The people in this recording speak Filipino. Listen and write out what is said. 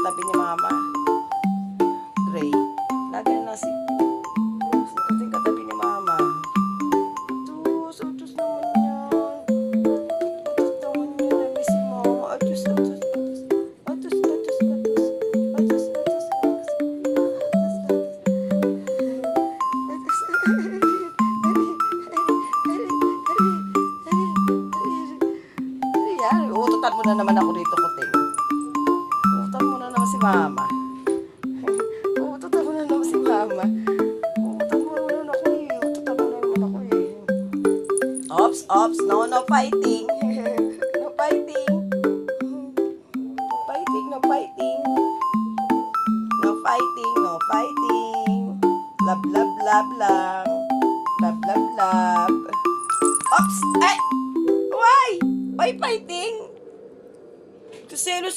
katabi ni Mama. Gray. Lagi na si Kuting katabi ni Mama. Utos, utos naman yan. Utos naman yan. Nami si Mama. Utos, utos, utos. Utos, utos, utos. Utos, utos, utos. Yan, uututan mo na naman ako dito, Kuting. Uututan mo na naman si Mama. Uututan mo na naman si Mama. Uututan mo na naman ako eh. Uututan mo na naman ako eh. Ops, ops. No, no fighting. No fighting. No fighting, no fighting. No fighting, no fighting. Love, love, love lang. Love, love, love. Ops! Ay! Why? Why fighting? Kasi si